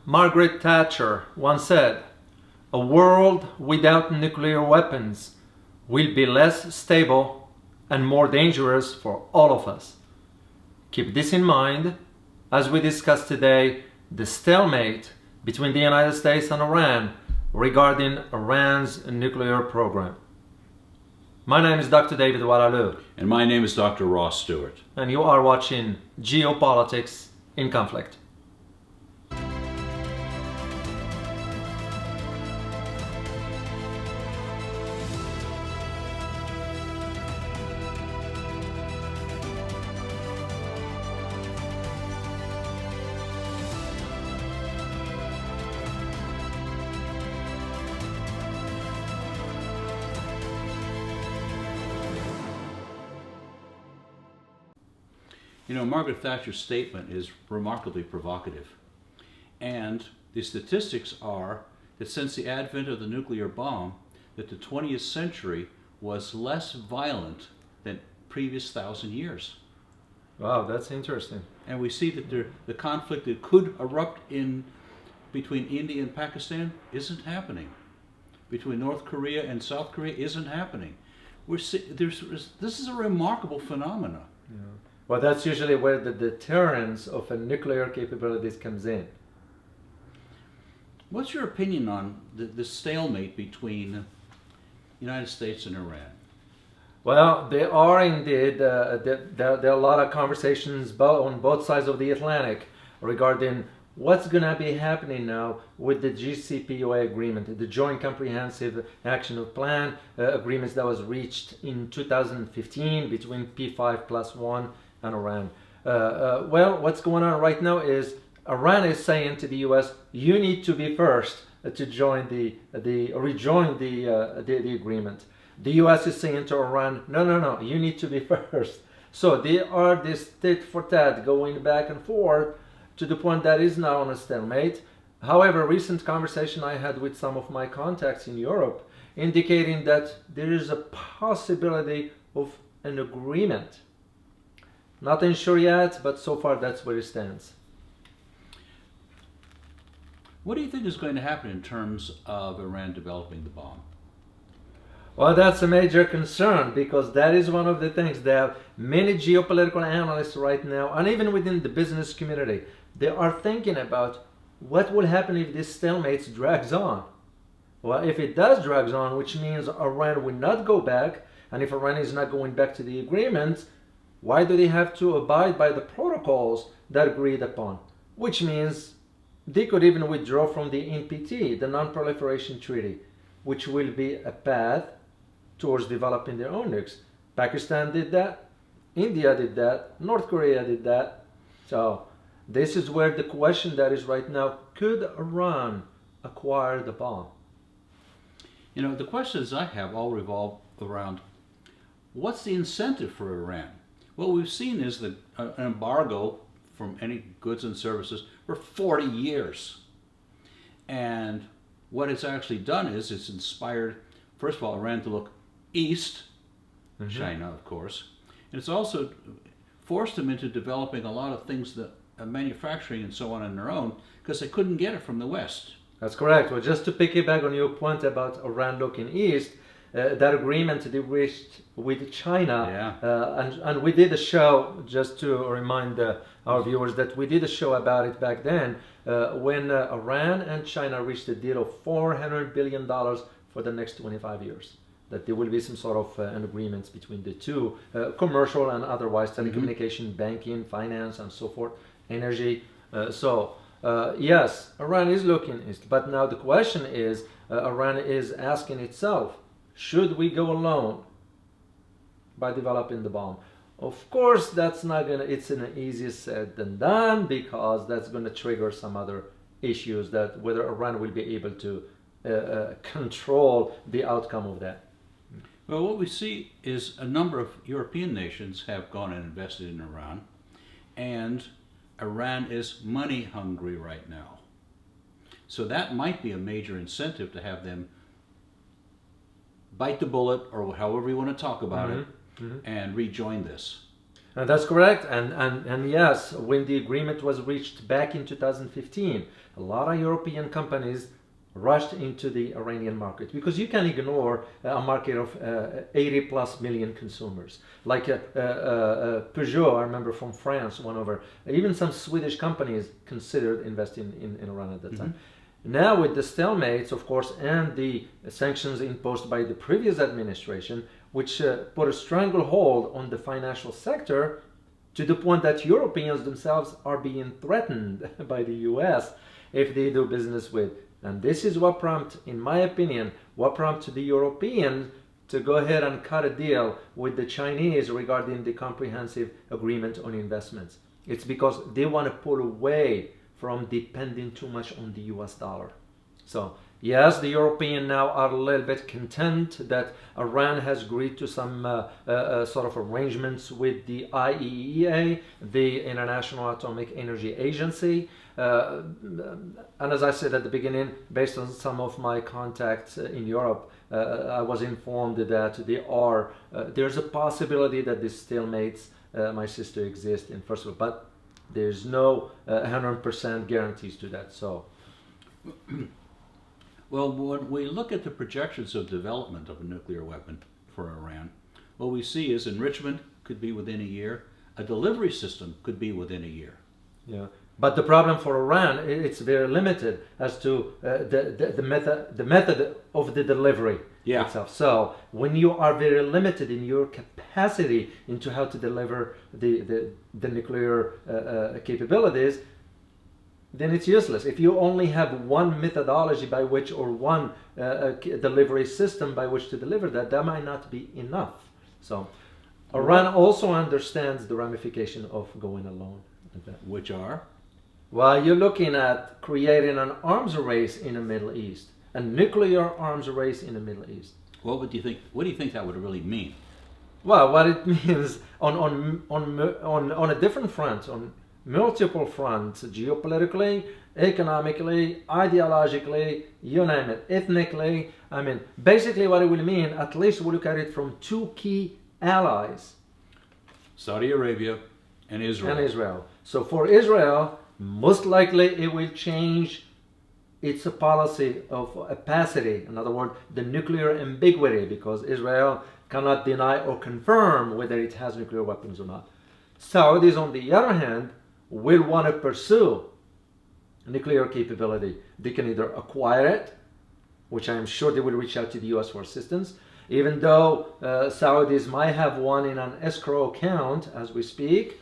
Margaret Thatcher once said, "A world without nuclear weapons will be less stable and more dangerous for all of us." Keep this in mind as we discuss today the stalemate between the United States and Iran regarding Iran's nuclear program. My name is Dr. David Oualaalou. And my name is Dr. Ross Stewart. And you are watching Geopolitics in Conflict. You know, Margaret Thatcher's statement is remarkably provocative. And the statistics are that since the advent of the nuclear bomb, that the 20th century was less violent than previous 1,000 years. Wow, that's interesting. And we see that the conflict that could erupt between India and Pakistan isn't happening. Between North Korea and South Korea isn't happening. This is a remarkable phenomenon. Yeah. Well, that's usually where the deterrence of a nuclear capabilities comes in. What's your opinion on the stalemate between the United States and Iran? Well, there are indeed, there are a lot of conversations on both sides of the Atlantic regarding what's going to be happening now with the JCPOA agreement, the Joint Comprehensive Action Plan agreements that was reached in 2015 between P5+1 and Iran. Well, what's going on right now is Iran is saying to the U.S., you need to be first to join rejoin the agreement. The U.S. is saying to Iran, no, you need to be first. So they are this tit for tat going back and forth to the point that is now on a stalemate. However, recent conversation I had with some of my contacts in Europe indicating that there is a possibility of an agreement. Nothing sure yet, but so far that's where it stands. What do you think is going to happen in terms of Iran developing the bomb? Well, that's a major concern because that is one of the things that many geopolitical analysts right now, and even within the business community, they are thinking about what will happen if this stalemate drags on. Well, if it does drag on, which means Iran will not go back, and if Iran is not going back to the agreement, why do they have to abide by the protocols that agreed upon? Which means they could even withdraw from the NPT, the Non-Proliferation Treaty, which will be a path towards developing their own nukes. Pakistan did that, India did that, North Korea did that. So this is where the question that is right now, could Iran acquire the bomb? You know, the questions I have all revolve around what's the incentive for Iran? What we've seen is an embargo from any goods and services for 40 years. And what it's actually done is it's inspired, first of all, Iran to look east, China, of course, and it's also forced them into developing a lot of things that manufacturing and so on their own because they couldn't get it from the West. That's correct. Well, just to piggyback on your point about Iran looking east, that agreement they reached with China, and we did a show, just to remind our viewers that we did a show about it back then, when Iran and China reached a deal of $400 billion for the next 25 years. That there will be some sort of an agreements between the two, commercial and otherwise, telecommunication, banking, finance, and so forth, energy. Yes, Iran is looking east, but now the question is, Iran is asking itself, should we go alone by developing the bomb? Of course, that's not gonna, it's an easier said than done because that's gonna trigger some other issues that whether Iran will be able to control the outcome of that. Well, what we see is a number of European nations have gone and invested in Iran, and Iran is money hungry right now. So that might be a major incentive to have them bite the bullet, or however you want to talk about it, and rejoin this. And that's correct. And yes, when the agreement was reached back in 2015, a lot of European companies rushed into the Iranian market because you can ignore a market of 80 plus million consumers. Like Peugeot, I remember from France, one over, even some Swedish companies considered investing in Iran at that time. Now with the stalemates, of course, and the sanctions imposed by the previous administration, which put a stranglehold on the financial sector to the point that Europeans themselves are being threatened by the US if they do business with. And this is what prompted, in my opinion, what prompted the Europeans to go ahead and cut a deal with the Chinese regarding the comprehensive agreement on investments. It's because they want to pull away from depending too much on the US dollar. So yes, the Europeans now are a little bit content that Iran has agreed to some sort of arrangements with the IAEA, the International Atomic Energy Agency. And as I said at the beginning, based on some of my contacts in Europe, I was informed that there's a possibility that these stalemates, my sister, exist in first of all, but there's no 100% guarantees to that. So, well, when we look at the projections of development of a nuclear weapon for Iran, what we see is enrichment could be within a year, a delivery system could be within a year. Yeah. But the problem for Iran, it's very limited as to the method of the delivery itself. So when you are very limited in your capacity into how to deliver the nuclear capabilities, then it's useless. If you only have one methodology by which, or one delivery system by which to deliver that, that might not be enough. So Iran also understands the ramification of going alone. Which are? Well, you're looking at creating an arms race in the Middle East, a nuclear arms race in the Middle East. What do you think that would really mean? Well, what it means on a different front, on multiple fronts, geopolitically, economically, ideologically, you name it, ethnically. I mean, basically what it will mean, at least we look at it from two key allies. Saudi Arabia and Israel. So for Israel, most likely it will change its policy of opacity. In other words, the nuclear ambiguity, because Israel cannot deny or confirm whether it has nuclear weapons or not. Saudis, on the other hand, will want to pursue nuclear capability. They can either acquire it, which I am sure they will reach out to the US for assistance, even though Saudis might have one in an escrow account as we speak,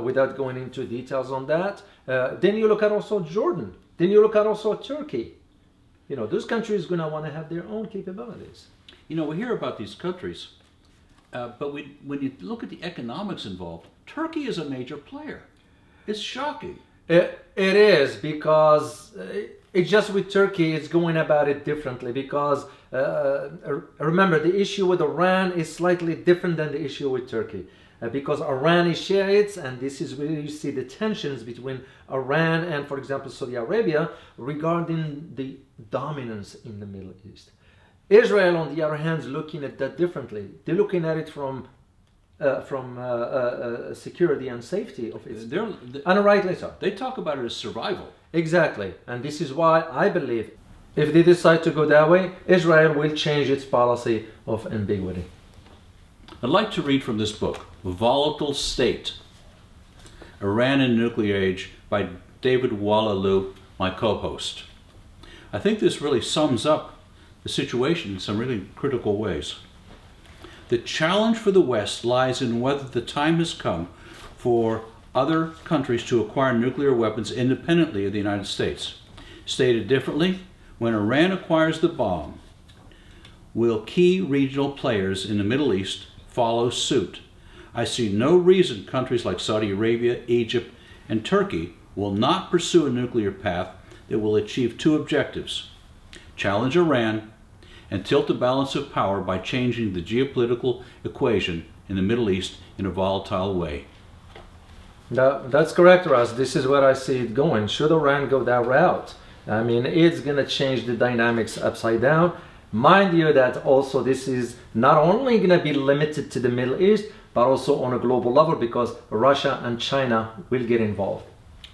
without going into details on that. Then you look at also Jordan. Then you look at also Turkey. You know, those countries are going to want to have their own capabilities. You know, we hear about these countries, but when you look at the economics involved, Turkey is a major player. It's shocking. It is, because it's just with Turkey, it's going about it differently, because remember, the issue with Iran is slightly different than the issue with Turkey. Because Iran is Shiites, and this is where you see the tensions between Iran and, for example, Saudi Arabia regarding the dominance in the Middle East. Israel, on the other hand, is looking at that differently. They're looking at it from security and safety of its. And rightly so. They talk about it as survival. Exactly, and this is why I believe if they decide to go that way, Israel will change its policy of ambiguity. I'd like to read from this book, Volatile State, Iran and Nuclear Age, by David Oualaalou, my co-host. I think this really sums up the situation in some really critical ways. The challenge for the West lies in whether the time has come for other countries to acquire nuclear weapons independently of the United States. Stated differently, when Iran acquires the bomb, will key regional players in the Middle East follow suit? I see no reason countries like Saudi Arabia, Egypt, and Turkey will not pursue a nuclear path that will achieve two objectives: challenge Iran and tilt the balance of power by changing the geopolitical equation in the Middle East in a volatile way. That's correct, Russ. This is where I see it going. Should Iran go that route, I mean, it's going to change the dynamics upside down. Mind you that also this is not only going to be limited to the Middle East, but also on a global level, because Russia and China will get involved.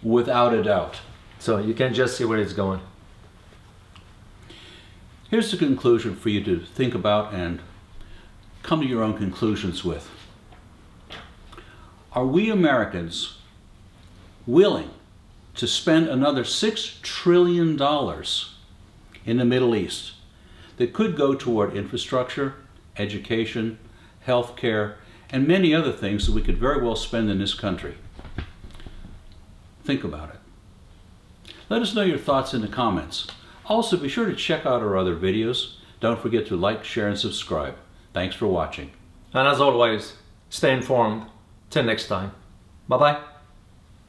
Without a doubt. So you can just see where it's going. Here's the conclusion for you to think about and come to your own conclusions with. Are we Americans willing to spend another $6 trillion in the Middle East that could go toward infrastructure, education, healthcare, and many other things that we could very well spend in this country? Think about it. Let us know your thoughts in the comments. Also, be sure to check out our other videos. Don't forget to like, share, and subscribe. Thanks for watching. And as always, stay informed. Till next time. Bye-bye.